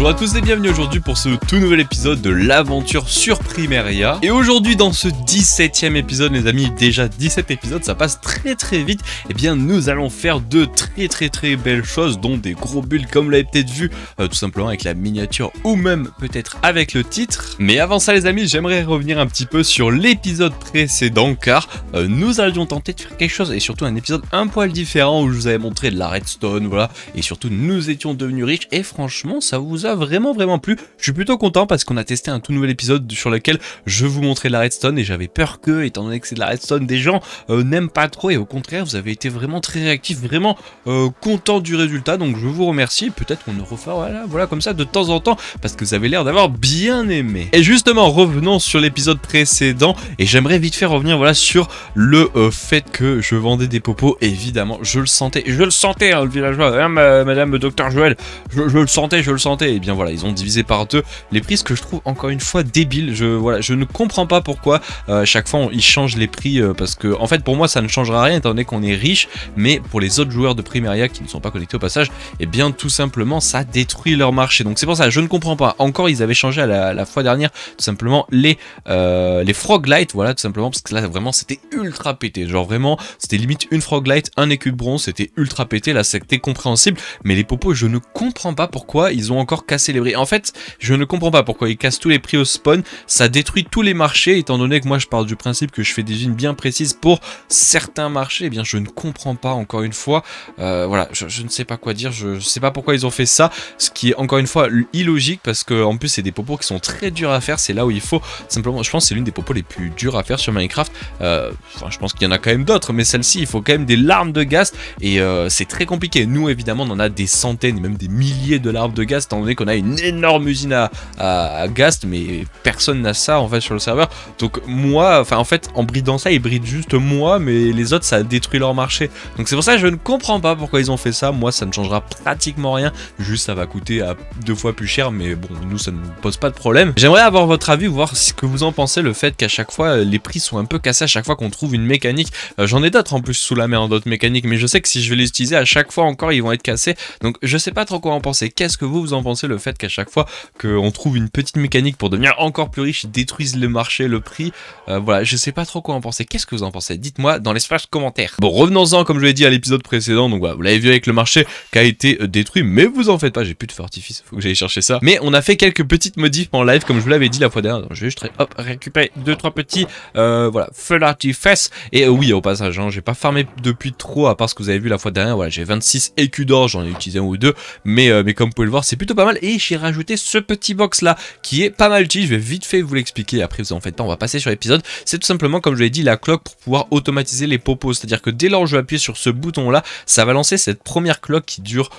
Bonjour à tous et bienvenue aujourd'hui pour ce tout nouvel épisode de l'aventure sur Primeria. Et aujourd'hui dans ce 17e épisode les amis, déjà 17 épisodes, ça passe très vite. Et bien nous allons faire de très belles choses, dont des gros builds comme vous l'avez peut-être vu, tout simplement avec la miniature ou même peut-être avec le titre. Mais avant ça les amis, j'aimerais revenir un petit peu sur l'épisode précédent car nous allions tenter de faire quelque chose et surtout un épisode un poil différent où je vous avais montré de la redstone, voilà. Et surtout nous étions devenus riches et franchement ça vous a vraiment plu. Je suis plutôt content parce qu'on a testé un tout nouvel épisode sur lequel je vous montrais de la redstone et j'avais peur que, étant donné que c'est de la redstone, des gens n'aiment pas trop et au contraire vous avez été vraiment très réactifs, vraiment contents du résultat, donc je vous remercie. Peut-être qu'on le refera voilà comme ça de temps en temps parce que vous avez l'air d'avoir bien aimé. Et justement revenons sur l'épisode précédent et j'aimerais vite faire revenir voilà sur le fait que je vendais des popos. Évidemment je le sentais hein, le villageois, hein, madame Dr Joël, je le sentais. Et bien voilà, ils ont divisé par deux les prix, ce que je trouve encore une fois débile. Je ne comprends pas pourquoi chaque fois ils changent les prix parce que en fait pour moi ça ne changera rien étant donné qu'on est riche, mais pour les autres joueurs de Primeria qui ne sont pas connectés au passage, et bien tout simplement ça détruit leur marché. Donc c'est pour ça je ne comprends pas. Encore ils avaient changé à la fois dernière tout simplement les Froglight, voilà tout simplement parce que là vraiment c'était ultra pété. Genre vraiment c'était limite une Froglight, un écu de bronze, c'était ultra pété. Là c'était compréhensible, mais les popos je ne comprends pas pourquoi ils ont encore cassé les prix. En fait, je ne comprends pas pourquoi ils cassent tous les prix au spawn. Ça détruit tous les marchés, étant donné que moi je pars du principe que je fais des unes bien précises pour certains marchés. Eh bien, je ne comprends pas encore une fois. Voilà, je ne sais pas quoi dire. Je sais pas pourquoi ils ont fait ça. Ce qui est encore une fois illogique parce que en plus c'est des popos qui sont très durs à faire. C'est là où il faut simplement. Je pense que c'est l'une des popos les plus dures à faire sur Minecraft. Enfin, je pense qu'il y en a quand même d'autres, mais celle-ci, il faut quand même des larmes de ghast et c'est très compliqué. Nous, évidemment, on en a des centaines, même des milliers de larmes de ghast, étant donné qu'on a une énorme usine à ghast, mais personne n'a ça en fait sur le serveur. Donc moi, enfin en fait, en bridant ça, ils brident juste moi, mais les autres, ça a détruit leur marché. Donc c'est pour ça que je ne comprends pas pourquoi ils ont fait ça. Moi, ça ne changera pratiquement rien. Juste, ça va coûter à 2 fois plus cher, mais bon, nous, ça ne nous pose pas de problème. J'aimerais avoir votre avis, voir ce que vous en pensez, le fait qu'à chaque fois, les prix sont un peu cassés à chaque fois qu'on trouve une mécanique. J'en ai d'autres en plus sous la main, d'autres mécaniques, mais je sais que si je vais les utiliser à chaque fois encore, ils vont être cassés. Donc je sais pas trop quoi en penser. Qu'est-ce que vous en pensez, le fait qu'à chaque fois qu'on trouve une petite mécanique pour devenir encore plus riche, ils détruisent le marché, le prix. Voilà, je sais pas trop quoi en penser. Qu'est-ce que vous en pensez? Dites-moi dans l'espace commentaire. Bon, revenons-en comme je l'ai dit à l'épisode précédent. Donc voilà, vous l'avez vu avec le marché qui a été détruit, mais vous en faites pas, j'ai plus de feu artifice, faut que j'aille chercher ça. Mais on a fait quelques petites modifs en live comme je vous l'avais dit la fois dernière. Donc, je vais juste récupérer 2-3 petits voilà, feu artifice. Et oui, au passage, hein, j'ai pas farmé depuis trop à part ce que vous avez vu la fois dernière. Voilà, j'ai 26 écus d'or, j'en ai utilisé un ou deux, mais comme vous pouvez le voir, c'est plutôt pas mal. Et j'ai rajouté ce petit box là qui est pas mal utile. Je vais vite fait vous l'expliquer. Après, vous en faites pas, on va passer sur l'épisode. C'est tout simplement, comme je l'ai dit, la cloque pour pouvoir automatiser les popos. C'est-à-dire que dès lors où je vais appuyer sur ce bouton là, ça va lancer cette première cloque qui dure,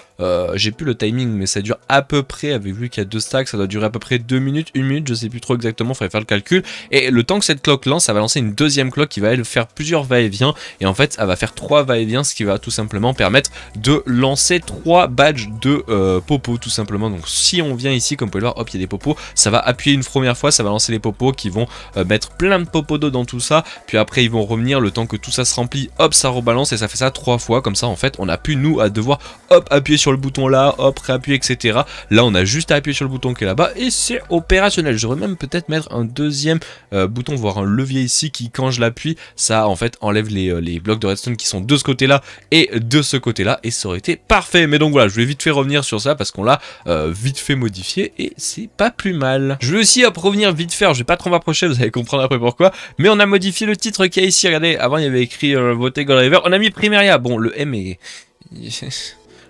j'ai plus le timing, mais ça dure à peu près, avez vu qu'il y a 2 stacks, ça doit durer à peu près 2 minutes, 1 minute, je sais plus trop exactement, faudrait faire le calcul. Et le temps que cette cloque lance, ça va lancer une deuxième cloque qui va elle faire plusieurs va-et-vient. Et en fait, elle va faire 3 va-et-vient, ce qui va tout simplement permettre de lancer 3 badges de popos tout simplement. Donc si on vient ici, comme vous pouvez le voir, hop, il y a des popos, ça va appuyer une première fois, ça va lancer les popos qui vont mettre plein de popos d'eau dans tout ça, puis après ils vont revenir, le temps que tout ça se remplit, hop, ça rebalance et ça fait ça 3 fois, comme ça en fait on a pu nous à devoir hop appuyer sur le bouton là, hop réappuyer, etc. Là on a juste à appuyer sur le bouton qui est là-bas et c'est opérationnel. J'aurais même peut-être mettre un deuxième bouton, voire un levier ici qui, quand je l'appuie, ça en fait enlève les blocs de redstone qui sont de ce côté là et de ce côté là, et ça aurait été parfait. Mais donc voilà, je vais vite fait revenir sur ça parce qu'on l'a vite fait modifié et c'est pas plus mal. Je vais aussi revenir vite faire, je vais pas trop m'approcher, vous allez comprendre après pourquoi, mais on a modifié le titre qu'il y a ici. Regardez, avant il y avait écrit voter Gold River, on a mis Primeria. Bon, le M est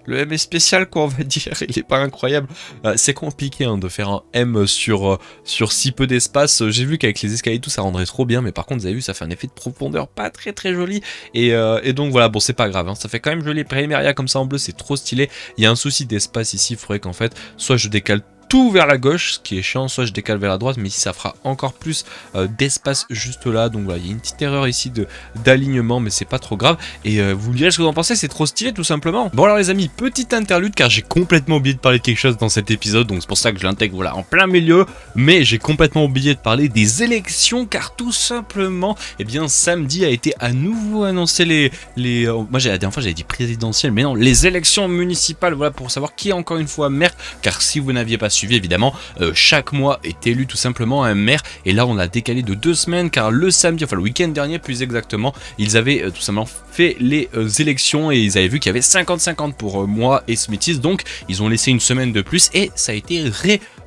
le M est spécial quoi, on va dire, il est pas incroyable. C'est compliqué hein, de faire un M sur si peu d'espace. J'ai vu qu'avec les escaliers et tout ça rendrait trop bien, mais par contre vous avez vu ça fait un effet de profondeur pas très joli. Et donc voilà, bon c'est pas grave, hein, ça fait quand même joli. Primeria comme ça en bleu, c'est trop stylé. Il y a un souci d'espace ici, il faudrait qu'en fait soit je décale tout vers la gauche, ce qui est chiant, soit je décale vers la droite, mais ici ça fera encore plus d'espace juste là. Donc voilà, il y a une petite erreur ici d'alignement, mais c'est pas trop grave. Et vous me direz ce que vous en pensez, c'est trop stylé tout simplement. Bon alors les amis, petite interlude car j'ai complètement oublié de parler de quelque chose dans cet épisode, donc c'est pour ça que je l'intègre voilà en plein milieu. Mais j'ai complètement oublié de parler des élections car tout simplement, eh bien samedi a été à nouveau annoncé moi la dernière fois j'avais dit présidentielle, mais non, les élections municipales, voilà, pour savoir qui est encore une fois maire. Car si vous n'aviez pas suivi suivi évidemment, chaque mois est élu tout simplement un maire, et là on a décalé de 2 semaines car le samedi, enfin le week-end dernier plus exactement, ils avaient tout simplement fait les élections et ils avaient vu qu'il y avait 50-50 pour moi et Smithies, donc ils ont laissé une semaine de plus et ça a été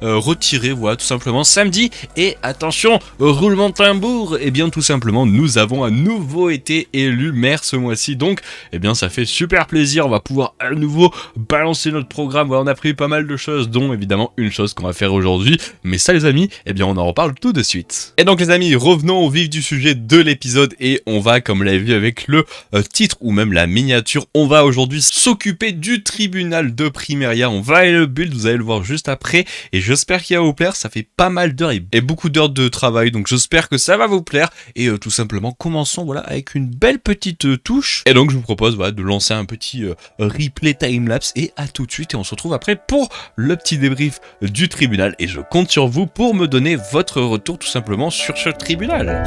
retiré, voilà, tout simplement samedi. Et attention, roulement de tambour, et bien tout simplement nous avons à nouveau été élus maire ce mois-ci, donc et bien ça fait super plaisir, on va pouvoir à nouveau balancer notre programme. Voilà, on a pris pas mal de choses, dont évidemment une chose qu'on va faire aujourd'hui, mais ça les amis, et bien on en reparle tout de suite. Et donc les amis, revenons au vif du sujet de l'épisode, et on va, comme l'avez vu avec le titre ou même la miniature, on va aujourd'hui s'occuper du tribunal de Primeria. On va aller le build, vous allez le voir juste après, et j'espère qu'il va vous plaire. Ça fait pas mal d'heures et beaucoup d'heures de travail, donc j'espère que ça va vous plaire. Et tout simplement commençons, voilà, avec une belle petite touche. Et donc je vous propose, voilà, de lancer un petit replay timelapse, et à tout de suite, et on se retrouve après pour le petit débrief du tribunal, et je compte sur vous pour me donner votre retour tout simplement sur ce tribunal.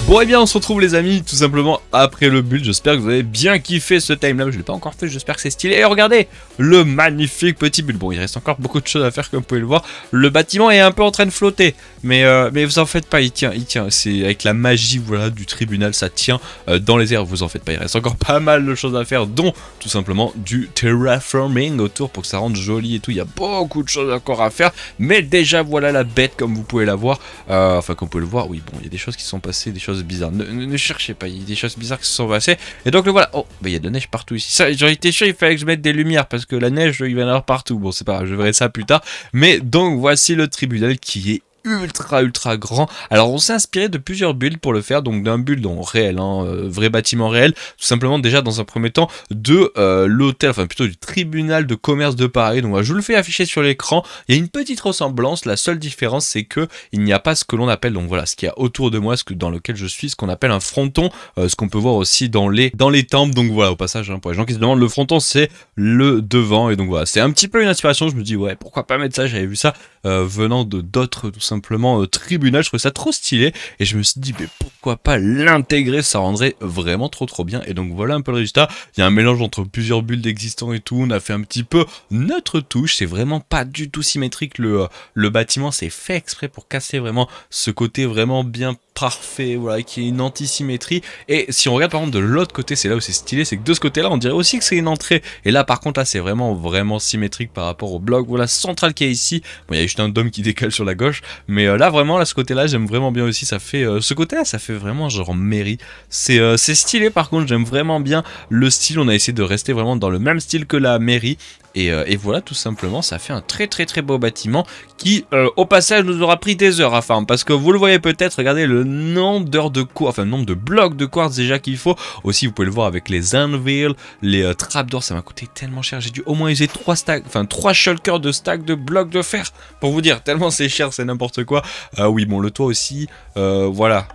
Bon et bien on se retrouve les amis tout simplement après le build, j'espère que vous avez bien kiffé ce timelapse, je l'ai pas encore fait, j'espère que c'est stylé. Et regardez le magnifique petit build, bon il reste encore beaucoup de choses à faire comme vous pouvez le voir, le bâtiment est un peu en train de flotter, mais vous en faites pas, il tient, c'est avec la magie voilà du tribunal, ça tient dans les airs, vous en faites pas, il reste encore pas mal de choses à faire, dont tout simplement du terraforming autour pour que ça rende joli et tout, il y a beaucoup de choses encore à faire, mais déjà voilà la bête comme vous pouvez la voir, enfin comme vous pouvez le voir, oui bon il y a des choses qui sont passées, des choses bizarres, ne cherchez pas, il y a des choses bizarres qui se sont passées, et donc le voilà, oh bah il y a de la neige partout ici, ça j'en étais sûr, il fallait que je mette des lumières parce que la neige il va y en avoir partout, bon c'est pas grave, je verrai ça plus tard, mais donc voici le tribunal qui est ultra grand. Alors on s'est inspiré de plusieurs builds pour le faire, donc d'un build en réel, vrai bâtiment réel, tout simplement déjà dans un premier temps de l'hôtel, enfin plutôt du tribunal de commerce de Paris. Donc je vous le fais afficher sur l'écran, il y a une petite ressemblance, la seule différence c'est que il n'y a pas ce que l'on appelle, donc voilà, ce qu'il y a autour de moi, dans lequel je suis, ce qu'on appelle un fronton, ce qu'on peut voir aussi dans les temples, donc voilà, au passage, pour les gens qui se demandent, le fronton c'est le devant, et donc voilà, c'est un petit peu une inspiration, je me dis ouais, pourquoi pas mettre ça, j'avais vu ça venant de d'autres tout simplement tribunal, je trouvais ça trop stylé et je me suis dit mais pourquoi pas l'intégrer, ça rendrait vraiment trop bien. Et donc voilà un peu le résultat, il y a un mélange entre plusieurs builds existants et tout, on a fait un petit peu notre touche, c'est vraiment pas du tout symétrique le bâtiment, c'est fait exprès pour casser vraiment ce côté vraiment bien parfait, voilà, qui est une antisymétrie. Et si on regarde par exemple de l'autre côté, c'est là où c'est stylé, c'est que de ce côté là on dirait aussi que c'est une entrée, et là par contre là c'est vraiment symétrique par rapport au bloc voilà central qui est ici. Bon il y a juste un dôme qui décale sur la gauche, Mais là vraiment, là ce côté-là, j'aime vraiment bien aussi. Ça fait ce côté-là, ça fait vraiment genre mairie. C'est stylé par contre, j'aime vraiment bien le style. On a essayé de rester vraiment dans le même style que la mairie. Et voilà, tout simplement, ça fait un très très très beau bâtiment qui, au passage, nous aura pris des heures à farm. Parce que vous le voyez peut-être, regardez le nombre d'heures de quartz, enfin le nombre de blocs de quartz déjà qu'il faut. Aussi, vous pouvez le voir avec les anvils, les trapdoors, ça m'a coûté tellement cher. J'ai dû au moins user 3 shulkers de stacks de blocs de fer. Pour vous dire, tellement c'est cher, c'est n'importe quoi. Oui, bon, le toit aussi, voilà.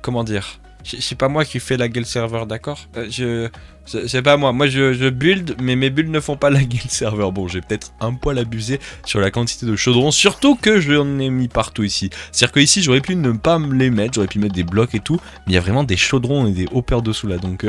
Comment dire? C'est pas moi qui fais la gueule serveur, d'accord? C'est pas moi. Moi, je build, mais mes builds ne font pas la gueule serveur. Bon, j'ai peut-être un poil abusé sur la quantité de chaudrons, surtout que j'en ai mis partout ici. C'est-à-dire que ici, j'aurais pu ne pas me les mettre, j'aurais pu mettre des blocs et tout, mais il y a vraiment des chaudrons et des hoppers dessous là, donc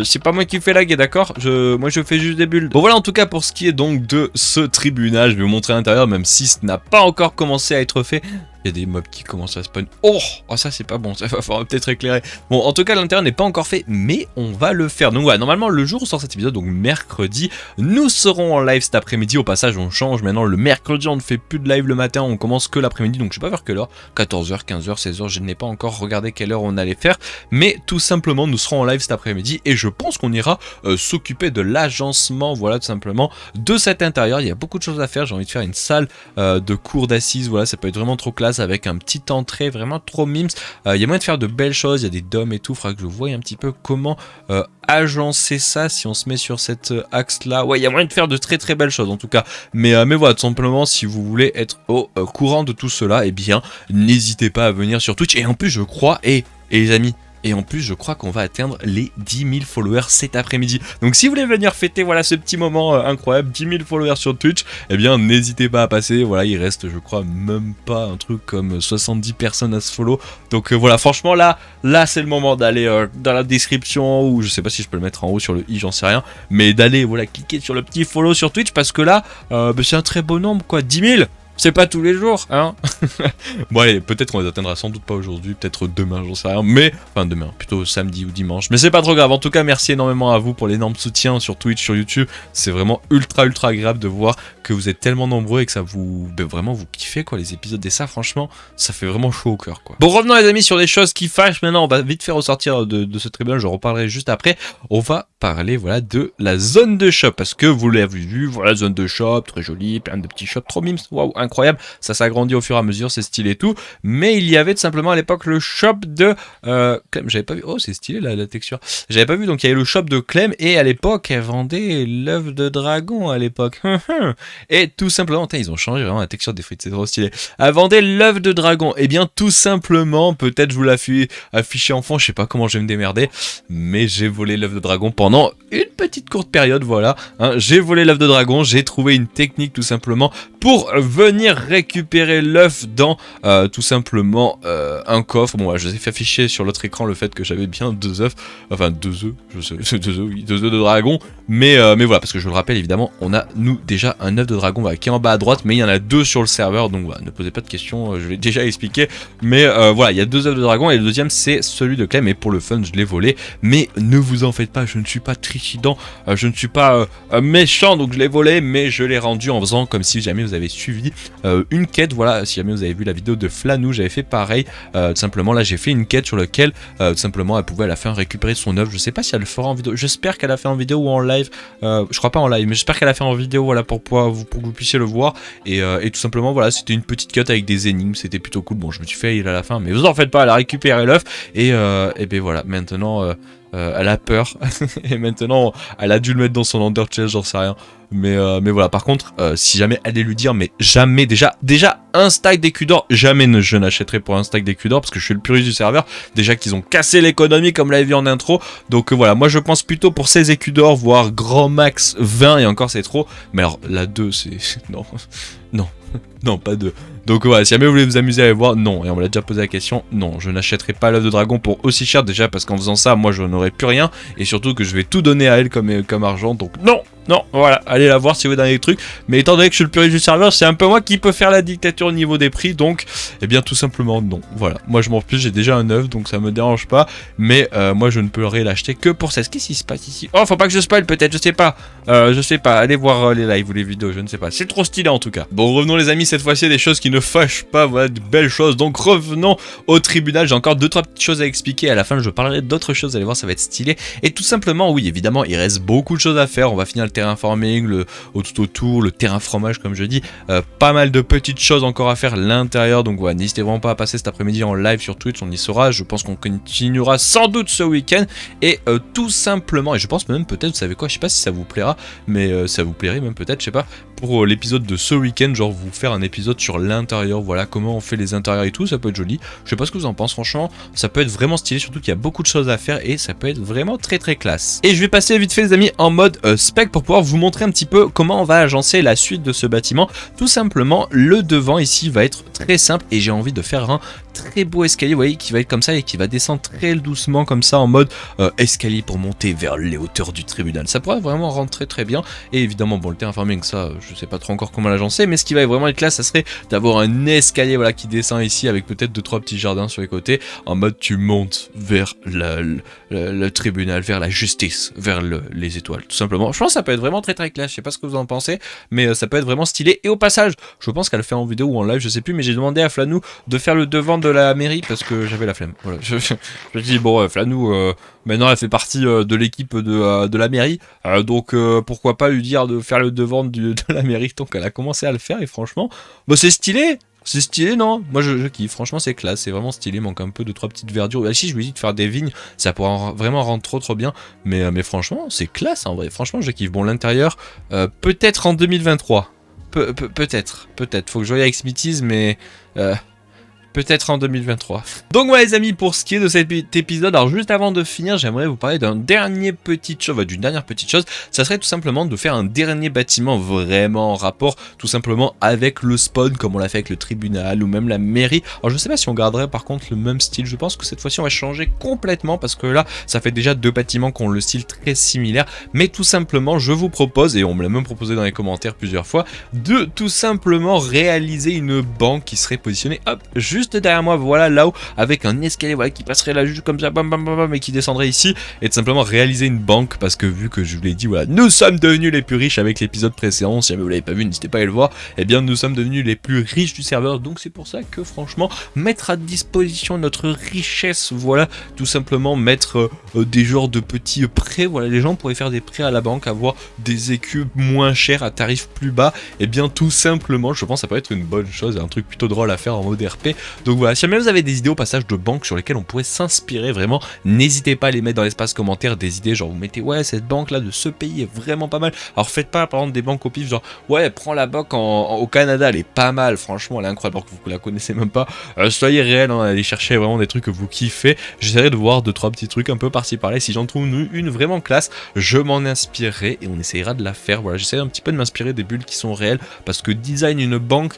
c'est pas moi qui fais la gueule, d'accord? Moi, je fais juste des builds. Bon, voilà, en tout cas, pour ce qui est donc de ce tribunal, je vais vous montrer l'intérieur, même si ce n'a pas encore commencé à être fait. Il y a des mobs qui commencent à spawn. Oh, ça c'est pas bon, ça va falloir peut-être éclairer. Bon, en tout cas, l'intérieur n'est pas encore fait, mais on va le faire. Donc voilà, normalement, le jour où sort cet épisode, donc mercredi, nous serons en live cet après-midi. Au passage, on change maintenant. Le mercredi, on ne fait plus de live le matin, on commence que l'après-midi. Donc je sais pas vers quelle heure, 14h, 15h, 16h, je n'ai pas encore regardé quelle heure on allait faire. Mais tout simplement, nous serons en live cet après-midi et je pense qu'on ira s'occuper de l'agencement, voilà, tout simplement, de cet intérieur. Il y a beaucoup de choses à faire. J'ai envie de faire une salle de cours d'assises, voilà, ça peut être vraiment trop classe avec un petit entrée, vraiment trop mimes. Il y a moyen de faire de belles choses, il y a des dômes et tout. Il faudra que je voie un petit peu comment agencer ça si on se met sur cet axe là. Ouais, il y a moyen de faire de très très belles choses en tout cas. Mais voilà, tout simplement, si vous voulez être au courant de tout cela, eh bien, n'hésitez pas à venir sur Twitch. Et en plus, je crois, et les amis, et en plus, je crois qu'on va atteindre les 10 000 followers cet après-midi. Donc si vous voulez venir fêter, voilà, ce petit moment incroyable, 10 000 followers sur Twitch, eh bien, n'hésitez pas à passer. Voilà, il reste, je crois, même pas un truc comme 70 personnes à se follow. Donc voilà, franchement, là c'est le moment d'aller dans la description, ou je sais pas si je peux le mettre en haut sur le i, j'en sais rien. Mais d'aller, voilà, cliquer sur le petit follow sur Twitch, parce que là, c'est un très beau nombre, quoi, 10 000. C'est pas tous les jours, hein. Bon allez, peut-être on les atteindra sans doute pas aujourd'hui, peut-être demain, j'en sais rien, mais... Enfin demain, plutôt samedi ou dimanche, mais c'est pas trop grave. En tout cas, merci énormément à vous pour l'énorme soutien sur Twitch, sur YouTube. C'est vraiment ultra agréable de voir que vous êtes tellement nombreux et que ça vous... vraiment vous kiffez quoi, les épisodes. Et ça, franchement, ça fait vraiment chaud au cœur quoi. Bon, revenons les amis sur les choses qui fâchent. Maintenant, on va vite faire ressortir de ce tribunal, je reparlerai juste après. On va parler, voilà, de la zone de shop, parce que vous l'avez vu, voilà, zone de shop, très jolie, plein de petits shops, trop mimes, waouh, incroyable, ça s'agrandit au fur et à mesure, c'est stylé et tout, mais il y avait tout simplement à l'époque le shop de Clem, j'avais pas vu, oh c'est stylé la texture, j'avais pas vu, donc il y avait le shop de Clem, et à l'époque elle vendait l'œuf de dragon à l'époque, et tout simplement, ils ont changé vraiment la texture des frites, c'est trop stylé, elle vendait l'œuf de dragon, et bien tout simplement, peut-être je vous l'ai affiché en fond, je sais pas comment je vais me démerder, mais j'ai volé l'œuf de dragon pendant une petite courte période, voilà, hein, j'ai volé l'œuf de dragon, j'ai trouvé une technique tout simplement pour venir récupérer l'œuf dans tout simplement un coffre. Bon, je vous ai fait afficher sur l'autre écran le fait que j'avais bien 2 œufs, enfin 2 œufs, je sais, 2 œufs, oui, 2 œufs de dragon, mais voilà, parce que je le rappelle évidemment, on a nous déjà un œuf de dragon voilà, qui est en bas à droite, mais il y en a 2 sur le serveur, donc voilà, ne posez pas de questions, je l'ai déjà expliqué, mais voilà, il y a 2 œufs de dragon et le deuxième c'est celui de Clem, et pour le fun je l'ai volé, mais ne vous en faites pas, je ne suis pas trichidant, je ne suis pas méchant, donc je l'ai volé, mais je l'ai rendu en faisant comme si jamais vous avez suivi une quête, voilà, si jamais vous avez vu la vidéo de Flanou, j'avais fait pareil, tout simplement là j'ai fait une quête sur laquelle tout simplement elle pouvait à la fin récupérer son œuf, je sais pas si elle le fera en vidéo, j'espère qu'elle a fait en vidéo ou en live, je crois pas en live, mais j'espère qu'elle a fait en vidéo, voilà, pour que vous puissiez le voir, et tout simplement voilà, c'était une petite quête avec des énigmes, c'était plutôt cool, bon je me suis fait il à la fin, mais vous en faites pas, elle a récupéré l'œuf, et ben voilà, maintenant... elle a peur et maintenant elle a dû le mettre dans son Ender Chest, j'en sais rien, mais voilà, par contre si jamais allez lui dire, mais jamais, déjà un stack d'écus d'or, jamais je n'achèterai pour un stack d'écus d'or parce que je suis le puriste du serveur, déjà qu'ils ont cassé l'économie comme l'avait vu en intro, donc voilà, moi je pense plutôt pour 16 écus d'or, voire grand max 20, et encore c'est trop, mais alors la 2 c'est... non, pas 2. Donc voilà, si jamais vous voulez vous amuser à aller voir, non, et on m'a déjà posé la question, non, je n'achèterai pas l'œuf de dragon pour aussi cher, déjà parce qu'en faisant ça, moi je n'aurai plus rien, et surtout que je vais tout donner à elle comme argent, donc non, Non, voilà, allez la voir si vous avez des trucs. Mais étant donné que je suis le puriste du serveur, c'est un peu moi qui peux faire la dictature au niveau des prix. Donc, eh bien, tout simplement, non. Voilà, moi je m'en fiche, j'ai déjà un œuf, donc ça me dérange pas. Mais moi, je ne pourrai l'acheter que pour 16. Qu'est-ce qui se passe ici? Oh, faut pas que je spoil, peut-être, je sais pas. Allez voir les lives ou les vidéos, je ne sais pas. C'est trop stylé en tout cas. Bon, revenons les amis, cette fois-ci, des choses qui ne fâchent pas, voilà, de belles choses. Donc, revenons au tribunal. J'ai encore 2-3 petites choses à expliquer. À la fin, je parlerai d'autres choses, allez voir, ça va être stylé. Et tout simplement, oui, évidemment, il reste beaucoup de choses à faire. On va finir le terraforming, tout autour, le terrain fromage, comme je dis. Pas mal de petites choses encore à faire à l'intérieur. Donc voilà, n'hésitez vraiment pas à passer cet après-midi en live sur Twitch, on y sera. Je pense qu'on continuera sans doute ce week-end. Et tout simplement, et je pense même peut-être, vous savez quoi, je sais pas si ça vous plaira, mais ça vous plairait même peut-être, je sais pas, pour l'épisode de ce week-end, genre vous faire un épisode sur l'intérieur, voilà, comment on fait les intérieurs et tout, ça peut être joli. Je sais pas ce que vous en pensez, franchement, ça peut être vraiment stylé, surtout qu'il y a beaucoup de choses à faire et ça peut être vraiment très très classe. Et je vais passer vite fait les amis en mode spec pour pouvoir vous montrer un petit peu comment on va agencer la suite de ce bâtiment. Tout simplement, le devant ici va être très simple et j'ai envie de faire un très beau escalier, vous voyez, qui va être comme ça et qui va descendre très doucement comme ça en mode escalier pour monter vers les hauteurs du tribunal. Ça pourrait vraiment rentrer très bien et évidemment, bon, le terraforming, ça, je sais pas trop encore comment l'agencer, mais ce qui va vraiment être classe, ça serait d'avoir un escalier, voilà, qui descend ici avec peut-être 2-3 petits jardins sur les côtés en mode tu montes vers le tribunal, vers la justice, vers les étoiles, tout simplement. Je pense que ça peut être vraiment très très classe, je sais pas ce que vous en pensez, mais ça peut être vraiment stylé. Et au passage, je pense qu'elle le fait en vidéo ou en live, je sais plus, mais j'ai demandé à Flanou de faire le devant de la mairie parce que j'avais la flemme. Voilà, je dis bon, Flanou, maintenant elle fait partie de l'équipe de la mairie, donc pourquoi pas lui dire de faire le devant de la mairie. Donc elle a commencé à le faire et franchement, bah c'est stylé. C'est stylé, non? Moi je kiffe, franchement c'est classe, c'est vraiment stylé, il manque un peu de 3 petites verdures. Ah, si je lui dis de faire des vignes, ça pourrait vraiment rendre trop bien, mais franchement c'est classe en vrai, franchement je kiffe. Bon, l'intérieur, peut-être en 2023, peut-être, faut que je voie avec Smithies, mais peut-être en 2023. Donc voilà les amis, pour ce qui est de cet épisode, alors juste avant de finir, j'aimerais vous parler d'une dernière petite chose, ça serait tout simplement de faire un dernier bâtiment vraiment en rapport tout simplement avec le spawn, comme on l'a fait avec le tribunal ou même la mairie. Alors je sais pas si on garderait par contre le même style, je pense que cette fois-ci on va changer complètement parce que là ça fait déjà 2 bâtiments qui ont le style très similaire, mais tout simplement je vous propose, et on me l'a même proposé dans les commentaires plusieurs fois, de tout simplement réaliser une banque qui serait positionnée hop juste derrière moi, voilà, là-haut, avec un escalier, voilà, qui passerait là juste comme ça, bam bam bam bam, et qui descendrait ici, et tout simplement réaliser une banque, parce que vu que je vous l'ai dit, voilà, nous sommes devenus les plus riches avec l'épisode précédent. Si jamais vous l'avez pas vu, n'hésitez pas à le voir. Eh bien nous sommes devenus les plus riches du serveur, donc c'est pour ça que franchement mettre à disposition notre richesse, voilà, tout simplement mettre des genres de petits prêts, voilà, les gens pourraient faire des prêts à la banque, avoir des écus moins chers à tarif plus bas. Et bien tout simplement, je pense que ça peut être une bonne chose, un truc plutôt drôle à faire en mode RP. Donc voilà, si jamais vous avez des idées au passage de banques sur lesquelles on pourrait s'inspirer vraiment, n'hésitez pas à les mettre dans l'espace commentaire, des idées, genre vous mettez ouais, cette banque là de ce pays est vraiment pas mal. Alors faites pas par exemple des banques au pif, genre ouais, prends la banque au Canada, elle est pas mal, franchement elle est incroyable, alors que vous la connaissez même pas. Soyez réel, hein, allez chercher vraiment des trucs que vous kiffez. J'essaierai de voir 2-3 petits trucs un peu par-ci par-là, si j'en trouve une vraiment classe, je m'en inspirerai et on essaiera de la faire. Voilà, j'essaierai un petit peu de m'inspirer des bulles qui sont réelles, parce que design une banque,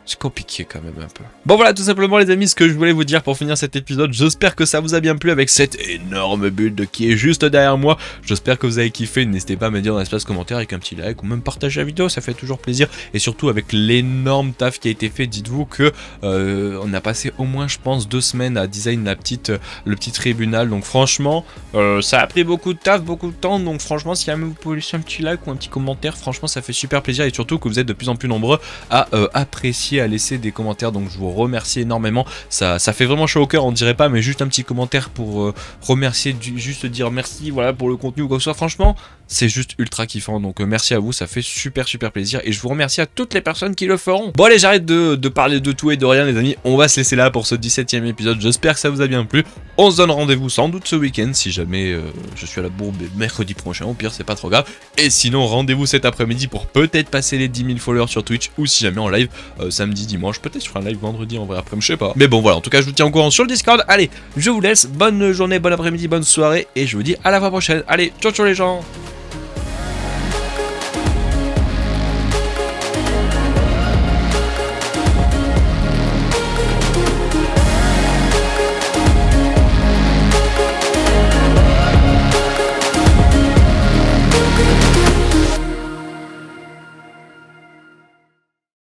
c'est compliqué quand même un peu. Bon voilà, tout simplement les amis, ce que je voulais vous dire pour finir cet épisode. J'espère que ça vous a bien plu avec cette énorme build qui est juste derrière moi. J'espère que vous avez kiffé. N'hésitez pas à me dire dans l'espace commentaire avec un petit like ou même partager la vidéo, ça fait toujours plaisir. Et surtout avec l'énorme taf qui a été fait, dites-vous que on a passé au moins je pense 2 semaines à design le petit tribunal. Donc franchement, ça a pris beaucoup de taf, beaucoup de temps. Donc franchement, si jamais vous pouvez laisser un petit like ou un petit commentaire, franchement ça fait super plaisir. Et surtout que vous êtes de plus en plus nombreux à apprécier, à laisser des commentaires, donc je vous remercie énormément, ça fait vraiment chaud au cœur, on dirait pas, mais juste un petit commentaire pour remercier, juste dire merci, voilà, pour le contenu ou quoi que ce soit, franchement c'est juste ultra kiffant, donc merci à vous, ça fait super plaisir, et je vous remercie à toutes les personnes qui le feront. Bon allez, j'arrête de parler de tout et de rien les amis, on va se laisser là pour ce 17ème épisode, j'espère que ça vous a bien plu, on se donne rendez-vous sans doute ce week-end, si jamais je suis à la bourbe mercredi prochain, au pire c'est pas trop grave, et sinon rendez-vous cet après-midi pour peut-être passer les 10 000 followers sur Twitch, ou si jamais en live samedi, dimanche, peut-être sur un live vendredi en vrai après, je sais pas, mais bon voilà, en tout cas je vous tiens au courant sur le Discord. Allez, je vous laisse, bonne journée, bon après-midi, bonne soirée, et je vous dis à la fois prochaine. Allez, ciao les gens.